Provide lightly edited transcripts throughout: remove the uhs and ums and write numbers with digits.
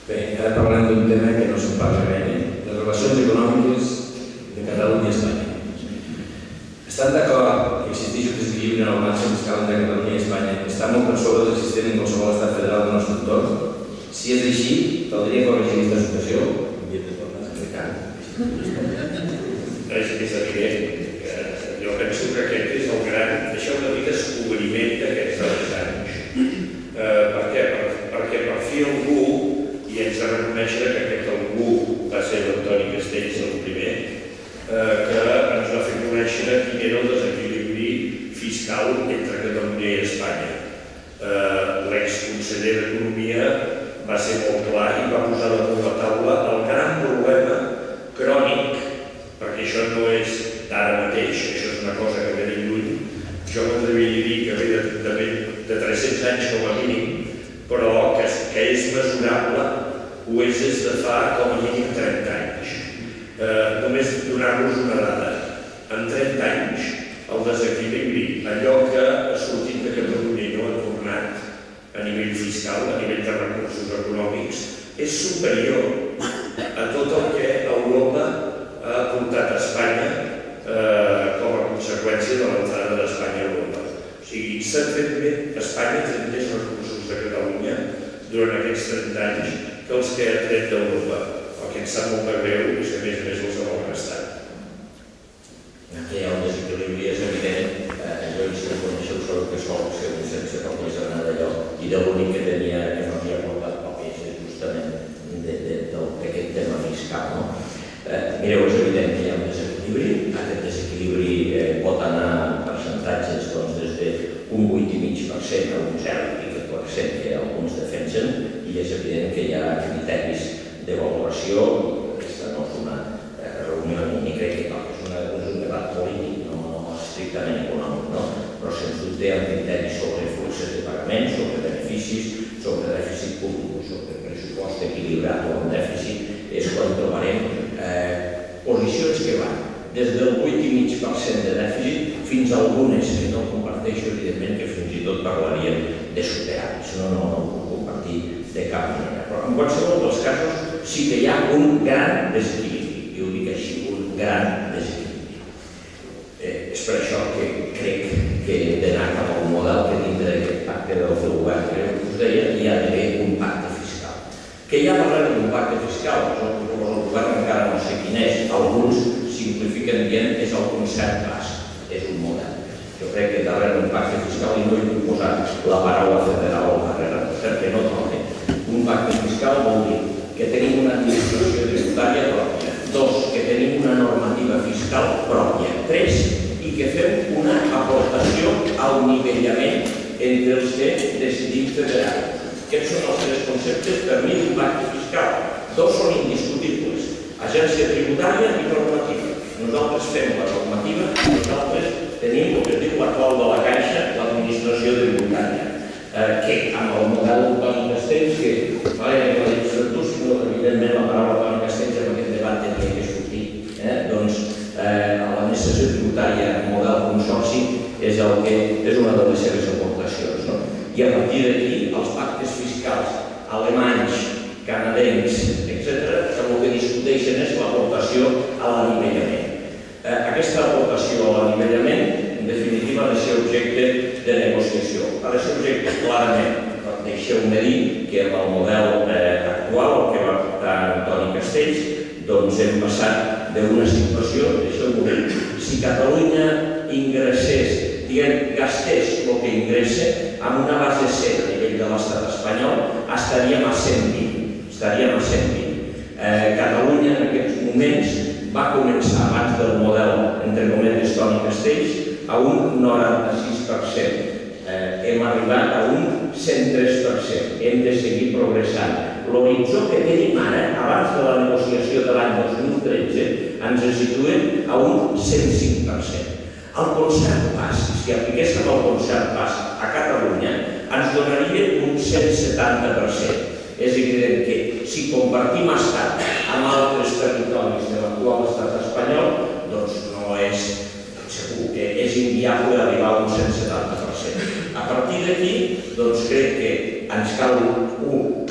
Bé, ara parlem d'un tema que no se'n parla gaire, les relacions econòmiques de Catalunya i Espanya. Estan d'acord que existeix un desequilibri en el marge fiscal entre Catalunya i Espanya, està molt per sobre del existent en qualsevol estat federal del nostre entorn. Si és així, caldria corregir aquesta situació. Havia de tornar a explicar. És evident. Jo penso que aquest és el gran, això una mica descobriment d'aquests darrers anys. Per què? Perquè per fi algú, i ens ha de reconèixer que aquest algú va ser l'Antoni Castells el primer, que ens va fer conèixer quin era el desequilibri fiscal entre Catalunya i Espanya. L'exconseller d'Economia va ser molt clar i va posar damunt la taula el gran problema crònic, perquè això no és d'ara mateix, això és una cosa que ve de lluny. Jo m'atreviria a dir que ve de 300 anys com a mínim, però que és mesurable, ho és des de fa com a mínim 30 anys. Només donar-vos una dada. En 30 anys, el desequilibri, allò que ha sortit de Catalunya i no ha tornat a nivell fiscal, a nivell de recursos econòmics, és superior a tot el que Europa ha aportat a Espanya com a conseqüència de l'entrada d'Espanya a Europa. O sigui, s'ha tret bé, Espanya ha tret més recursos de Catalunya durant aquests 30 anys que els que ha tret d'Europa. El que ens sap molt de greu és que a més els ha malgastat. Aquí hi ha un desequilibri, és evident. Jo i si no coneixeu sou que sol ser un sense papers anar d'allò i de l'únic que tenia que no havia portat papers és justament d'aquest tema fiscal. Mireu, és evident que hi ha un desequilibri. Aquest desequilibri pot anar en percentatges des d'un 8,5% a un 0,5% que alguns defensen, i és evident que hi ha criteris d'avaluació. Aquesta no és una reunió ni crec que cal, és un debat polític, no estrictament econòmic, però sens dubte hi ha criteris sobre fluxos de pagament, sobre beneficis, sobre dèficit públic, sobre pressupost equilibrat o amb dèficit. És quan trobarem posicions que van des del 8,5% de dèficit fins a algunes que no comparteixo, evidentment, que fins i tot parlarien de superàvits. No ho puc compartir de cap manera. Però en qualsevol dels casos sí que hi ha un gran desequilibri, i ho dic així, un gran desequilibri. És per això que crec que hem d'anar cap a un model que dintre d'aquest pacte del govern que us deia hi ha d'haver un pacte fiscal. Que hi ha darrere d'un pacte fiscal, el govern encara no sé quin és, alguns simplifiquen dient que és el concert basc, és un model. Jo crec que darrere d'un pacte fiscal, i no hi puc posar la paraula federal al darrere, perquè no toca. Un pacte fiscal vol dir que tenim una administració tributària pròpia, 2, que tenim una normativa fiscal pròpia, 3, i que fem una aportació al nivellament entre els que decidim federar. Aquests són els 3 conceptes per mi d'un pacte fiscal. 2 són indiscutibles, agència tributària i normativa. Nosaltres fem la normativa i nosaltres tenim el que es diu la clau de la caixa, l'administració tributària, que amb el model Antoni Castells, que va dir tu, sinó evidentment la paraula Antoni Castells en aquest debat tenia que sortir, doncs l'administració tributària en model consorci és una de les seves aportacions. I a partir d'aquí els pactes fiscals alemanys, canadencs, etc., que el que discuteixen és l'aportació a l'anivellament. Aquesta aportació a l'anivellament, en definitiva, ha de ser objecte de negociació. Ha de ser objecte, clarament, deixeu-me dir que amb el model actual, el que va portar Antoni Castells, doncs hem passat d'una situació, deixeu-me dir, si Catalunya ingressés, gastés el que ingressa, amb una base 100 a nivell de l'estat espanyol, estaríem a 120. Catalunya en aquests moments va començar abans del model, entre cometes, Antoni Castells, a un 96%. Hem arribat a un 103%. Hem de seguir progressant. L'horitzó que tenim ara, abans de la negociació de l'any 2013, ens situem a un 105%. El concert basc, si apliquéssim el concert basc a Catalunya, ens donaria un 170%. És evident que si compartim estat amb altres territoris de l'actual estat espanyol, doncs no és segur que és inviable arribar a un 170%. A partir d'aquí, doncs crec que ens cal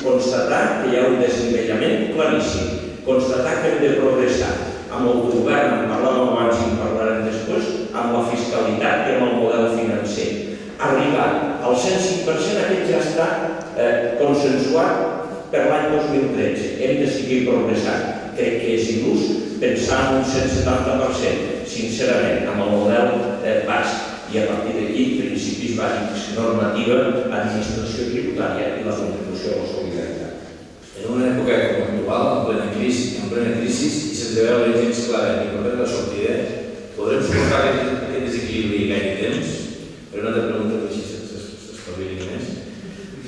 constatar que hi ha un desnivellament claríssim, constatar que hem de progressar amb l'autogovern, en parlàvem abans i en parlarem després, amb la fiscalitat i amb el model financer. Arribar al 105% aquest ja està consensuat per l'any 2013. Hem de seguir progressant. Crec que és il·lús pensar en un 170%, sincerament, amb el model basc. I a partir d'aquí, principis bàsics, normativa, administració tributària i la contribució a la solidaritat. En una època com actual, en plena crisi, i sense veure la gens clara ni per la sortida, podrem suportar aquest desequilibri gaire temps? Per una altra pregunta que així s'espavili més.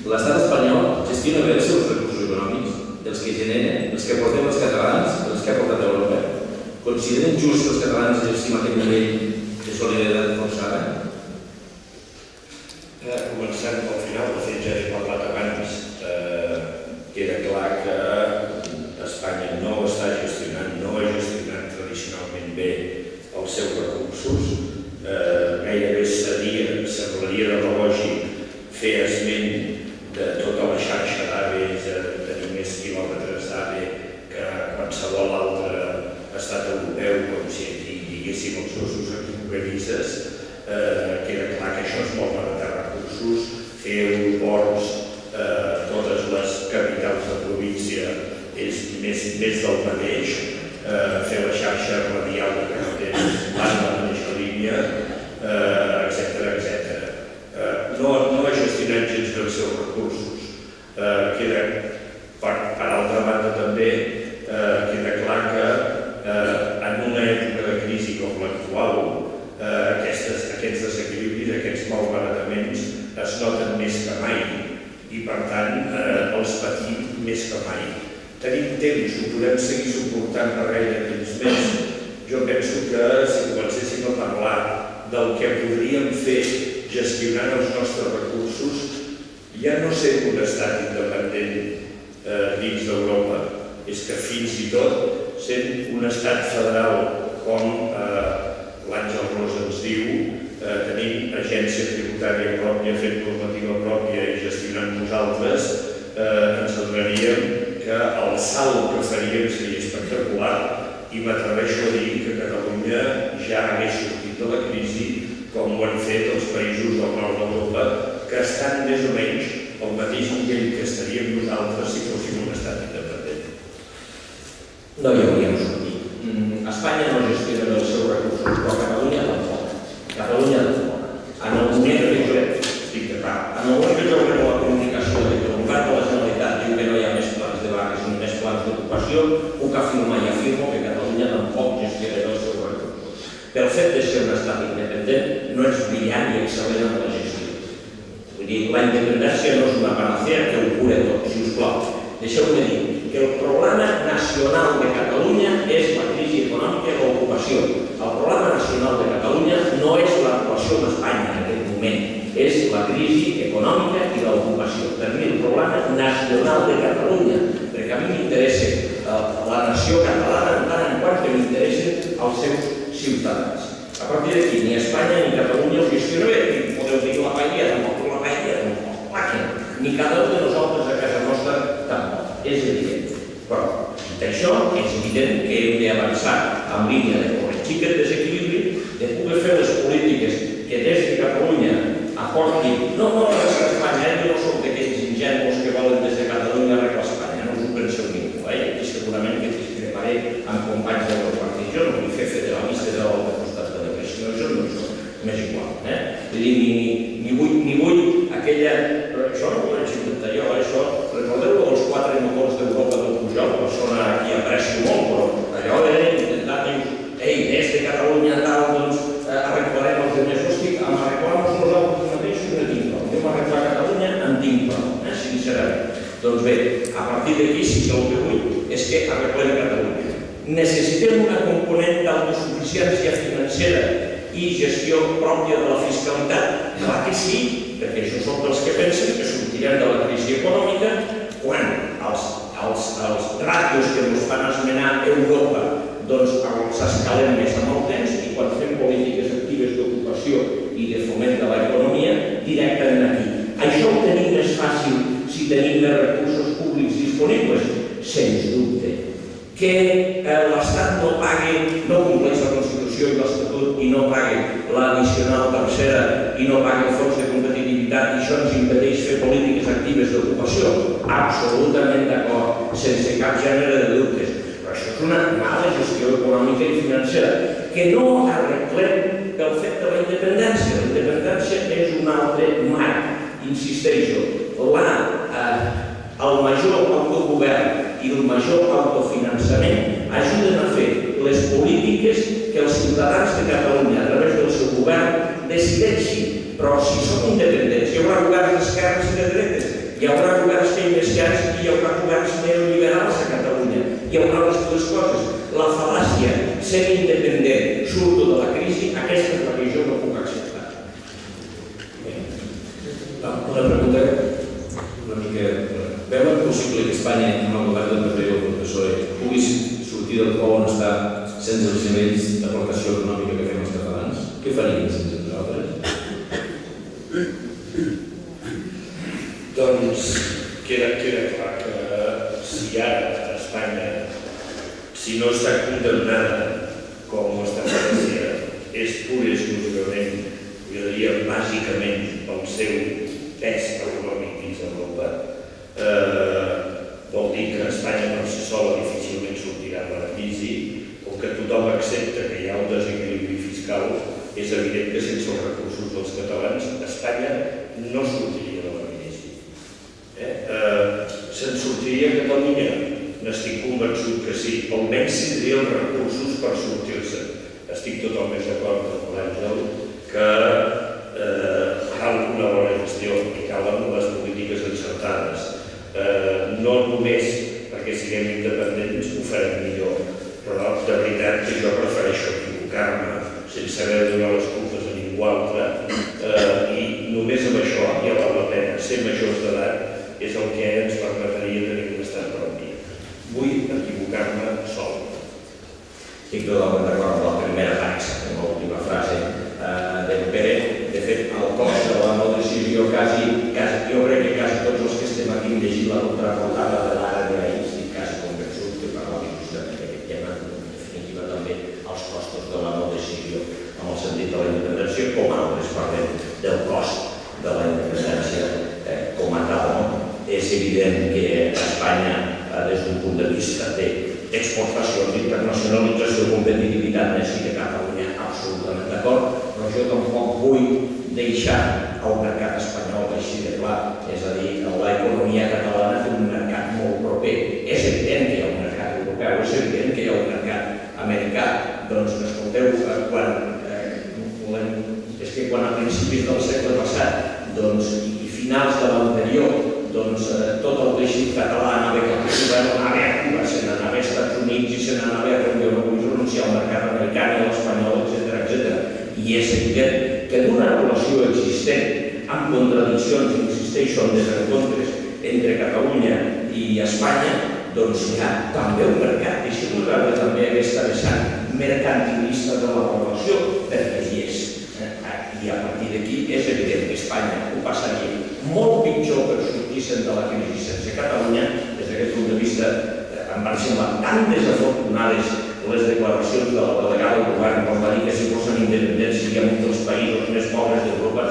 L'estat espanyol gestiona bé els seus recursos econòmics, els que generen, els que aportem els catalans, els que ha portat Europa. Consideren just els catalans exercim aquest nivell de solidaritat forçada? Començant pel final, de fet ja he parlat abans, queda clar que Espanya no està gestionant, no ha gestionat tradicionalment bé els seus recursos. Gairebé semblaria de lògic fer esment de tota la xarxa d'AVEs, de tenir més quilòmetres d'AVE que qualsevol altre estat europeu, com si aquí diguéssim els ossos equivocadisses. Queda clar que això és molt baratar recursos, fer aeroports, totes les capitals de província és més del mateix, fer la xarxa radial de carreteres van a la mateixa línia, etc. No ha gestionat gens bé els seus recursos. Per altra banda també queda clar que en una època de crisi com l'actual aquests desequilibris, aquests malbarataments es noten més que mai i per tant els patim més que mai. Tenim temps, ho podem seguir suportant per gaire temps més. Jo penso que si comencéssim a parlar del que podríem fer gestionant els nostres recursos, ja no sent un estat independent dins d'Europa, és que fins i tot sent un estat federal com l'Àngel Ros ens diu, tenim agència tributària pròpia, fent normativa pròpia i gestionant nosaltres, ens adonaríem que el salt que faríem seria espectacular i m'atreveixo a dir que Catalunya ja hagués sortit de la crisi com ho han fet els països del nord d'Europa, que estan més o menys al mateix nivell que estaríem nosaltres si fóssim un estat independent. No hi hauríem sortit. Espanya no gestiona els seus recursos, però Catalunya tampoc. Catalunya tampoc. En el moment que jo estic d'acord, en el moment que jo veig la comunicació de que el govern de la Generalitat diu que no hi ha més plans de barris ni més plans d'ocupació, puc afirmar i afirmo que Catalunya tampoc gestionarà els seus recursos. Pel fet de ser un estat independent no és brillant i excel·lent en la gestió. Vull dir, la independència no és una panacea que ho cura tot, si us plau. Deixeu-me dir que el problema nacional de Catalunya és la crisi econòmica i l'ocupació. El problema nacional de Catalunya no és l'actuació d'Espanya en aquest moment, és la crisi econòmica i l'ocupació. Per mi el problema nacional de Catalunya, perquè a mi m'interessa la nació catalana en tant en quant que m'interessen els seus ciutadans. A partir d'aquí, ni Espanya ni Catalunya ho gestiona bé, ni podeu dir la paella, tampoc la paella, ni cada un de nosaltres a casa nostra tampoc, és evident. Però, dit això, és evident que hem d'avançar en línia de corregir aquest desequilibri, de poder fer les polítiques que des de Catalunya aportin, no des d'Espanya, jo no soc d'aquells ingenus que volen des de Catalunya arreglar Espanya, no us ho penseu ningú, i segurament que discreparé amb companys del meu partit. Jo no vull fer federalistes a l'altre costat de la pressió, jo no soc, m'és igual. Vull dir, ni vull aquella... Això no ho vaig inventar jo, això... Recordeu dels 4 motors d'Europa del Pujol, persona a qui aprecio molt, però allò era intentar dir, des de Catalunya tal, doncs arreglarem els altres. Hosti, amb arreglar-nos nosaltres mateixos no tinc prou. Jo m'arreglar Catalunya en tinc prou, sincerament. Doncs bé, a partir d'aquí sí que el que vull és que arreglem Catalunya. Necessitem una component d'autosuficiència financera i gestió pròpia de la fiscalitat? Clar que sí, perquè això són dels que pensen que sortirem de la crisi econòmica quan els ràtios que ens fan esmenar a Europa doncs s'escalen més amb el temps i quan fem polítiques actives d'ocupació i de foment de l'economia directament aquí. Això ho tenim més fàcil si tenim més recursos públics disponibles? Sens dubte. Que l'Estat no pagui, no compleix la Constitució i l'Estatut i no pagui l'addicional tercera i no pagui el fons de competitivitat i això ens impedeix fer polítiques actives d'ocupació? Absolutament d'acord, sense cap gènere de dubtes. Però això és una mala gestió econòmica i financera que no arreglem pel fet de la independència. La independència és un altre marc, insisteixo. El major autogovern i el major autofinançament ajuden a fer les polítiques que els ciutadans de Catalunya, a través del seu govern, decideixin. Però si som independents, hi haurà governs d'esquerres i de dretes, hi haurà governs keynesians i hi haurà governs neoliberals a Catalunya. Hi haurà les dues coses. La fal·làcia, ser independent, surto de la crisi, aquesta és la que jo no puc acceptar. Una pregunta una mica... Veuen possible que Espanya, amb el govern del PP o del PSOE, pugui sortir del pou on està sense els nivells d'aportació econòmica que fem els catalans? Què faríem sense nosaltres? Doncs queda clar que si ara Espanya, si no està condemnada com està València, és pur i exclusivament, jo diria bàsicament pel seu pes econòmic dins d'Europa, vol dir que Espanya per si sola difícilment sortirà de la crisi, o que tothom accepta que hi ha un desequilibri fiscal, és evident que sense els recursos dels catalans Espanya no sortiria de la crisi. Se'n sortiria Catalunya? N'estic convençut que sí, almenys tindria els recursos per sortir-se. Estic totalment d'acord amb l'Àngel que cal una bona gestió i calen les polítiques encertades. No només perquè siguem independents ho farem millor, però de veritat que jo prefereixo equivocar-me sense haver de donar les culpes a ningú altre i només amb això ja val la pena. Ser majors d'edat és el que ens permetria tenir un estat propi. Vull equivocar-me sol. Estic totalment d'acord amb la primera taxa, amb l'última frase del Pere. De fet, el cost de la no decisió jo crec que quasi tots els que estem aquí hem llegit la contraportada de l'ara de l'ahir, estic quasi convençut que parlava justament d'aquest tema, en definitiva també els costos de la no decisió en el sentit de la independència, com altres parlem del cost de la independència com a tal. És evident que Espanya, des d'un punt de vista d'exportacions, internacionalització, competitivitat, necessita Catalunya absolutament d'acord, però jo tampoc vull deixar el mercat espanyol així de clar. És a dir, l'economia catalana té un mercat molt proper. És evident que hi ha un mercat europeu, és evident que hi ha un mercat americà. Doncs, escolteu, quan a principis del segle passat i finals de l'anterior, tot el teixit català anava cap a Cuba, anava a Cuba, se n'anava als Estats Units i se n'anava a Reunió, no vull renunciar al mercat americà i a l'espanyol, etc. I és evident que d'una relació existent amb contradiccions, insisteixo, en desencontres entre Catalunya i Espanya, doncs hi ha també un mercat. Deixem-nos veure també aquesta vessant mercantilista de la relació, perquè hi és. I a partir d'aquí és evident que Espanya ho passaria molt pitjor per sortir-se'n de la crisi sense Catalunya. Des d'aquest punt de vista em van semblar tan desafortunades les declaracions de la delegada del govern quan va dir que si fossin independents seríem un dels països més pobres d'Europa.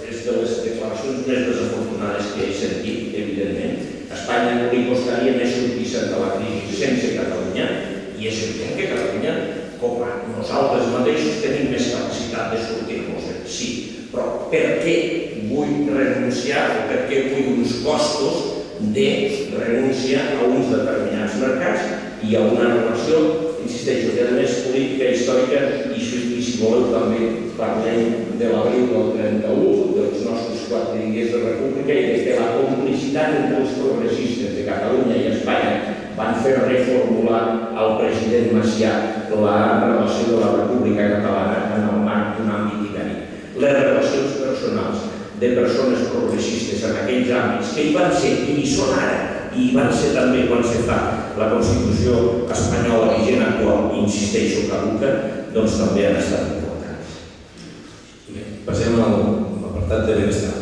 És de les declaracions més desafortunades que he sentit, evidentment. A Espanya no li costaria més sortir-se'n de la crisi sense Catalunya i és evident que Catalunya, com a nosaltres mateixos, tenim més capacitat de sortir-nos-en, sí. Però per què vull renunciar o per què vull uns costos de renúncia a uns determinats mercats i a una relació, insisteixo, que és política històrica i si voleu també parlem de l'abril del 31, dels nostres 4 dies de república i que la complicitat entre els progressistes de Catalunya i Espanya van fer reformular al president Macià la relació de la República Catalana en el marc d'un àmbit ibèric. Les relacions personals de persones progressistes en aquells àmbits que hi van ser i hi són ara i hi van ser també quan se fa la Constitució espanyola vigent actual, insisteixo, caduca, doncs també han estat importants. Passem a l'apartat de benestar.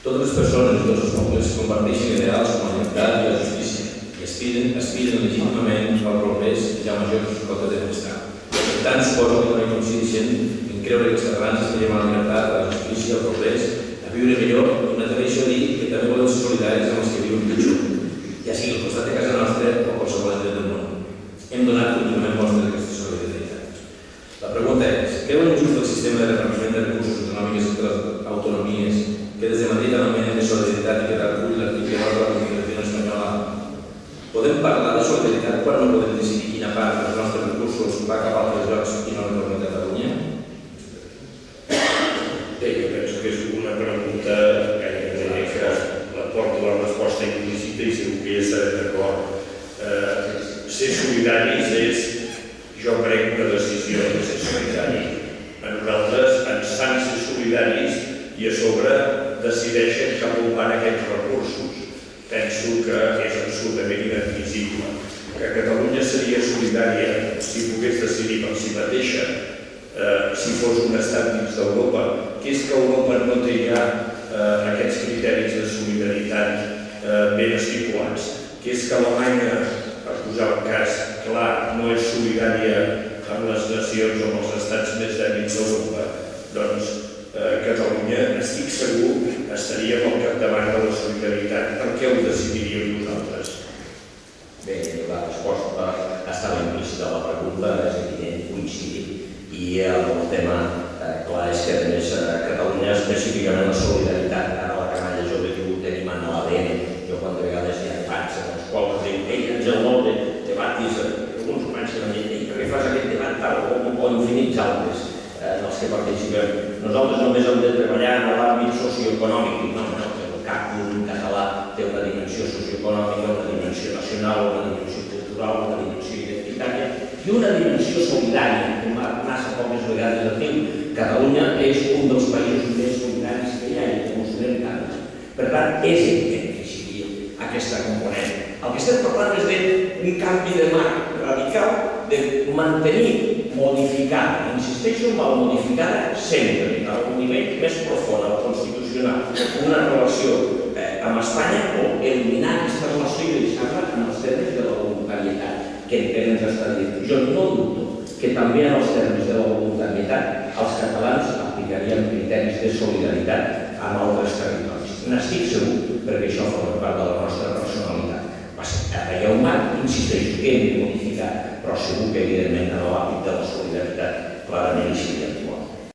Totes les persones i tots els pobles comparteixen ideals com la llibertat i la justícia. aspiren legítimament al progrés ja majors cotes de benestar. Per tant, suposo que no hi coincideixen en creure que els catalans aspirem a la llibertat, a la justícia, al progrés, a viure millor, i m'atreveixo a dir que també volem ser solidaris amb els que viuen pitjor, ja sigui al costat de casa nostra o qualsevol indret del món. Hem donat últimament mostres d'aquesta solidaritat. La pregunta és, creuen just el sistema de repartiment de recursos econòmics entre les autonomies que des de Madrid anomenen de solidaritat i que recull l'article 9 de la Constitució espanyola? Podem parlar de solidaritat quan no podem decidir quina part dels nostres recursos va cap a altres llocs i no retorna a Catalunya? Bé, jo penso que és una pregunta gairebé que la porta la resposta implícita i segur que ja estarem d'acord. Ser solidaris és, jo crec, una decisió de ser solidari. A nosaltres ens fan ser solidaris i a sobre decideixen cap on van aquests recursos. Penso que és absolutament inadmissible. Que Catalunya seria solidària si pogués decidir per si mateixa, si fos un estat dins d'Europa, que és que Europa no té ja aquests criteris de solidaritat ben estipulats, que és que Alemanya, per posar un cas clar, no és solidària amb les nacions o amb els estats més dèbils d'Europa, doncs Catalunya, estic segur, estaríem al capdavant de la solidaritat. Per què ho decidiríem nosaltres? Bé, la resposta estava implícita a la pregunta, és evident, coincidir. I el tema clar és que, a més, a Catalunya, específicament la solidaritat, ara la canalla jove diu, tenim en l'ADN. Jo, quan de vegades hi ha debats en els quals dic, ei, ens el vol de debatis, alguns humans que van dir, ei, per què fas aquest debat tal o infinits altres en els que participem? Nosaltres només hem de treballar en l'àmbit socioeconòmic. No, el cap d'un català té una dimensió socioeconòmica, una dimensió nacional, una dimensió cultural, una dimensió identitària i una dimensió solidària, que massa poques vegades es diu. Catalunya és un dels països més solidaris que hi ha i que considerem tant. Per tant, és evident que hi sigui aquesta component. El que estem parlant és d'un canvi de marc radical, de mantenir modificada, insisteixo en el modificada sempre, a un nivell més profund, al constitucional, una relació amb Espanya o eliminar aquesta relació i deixar-la en els termes de la voluntarietat que ens està dient. Jo no dubto que també en els termes de la voluntaritat els catalans aplicarien criteris de solidaritat amb altres territoris. N'estic segur perquè això forma part de la nostra personalitat. Ara hi ha un marc, insisteixo, que hem de modificar, però segur que evidentment en l'àmbit de la solidaritat clarament hi seria actual.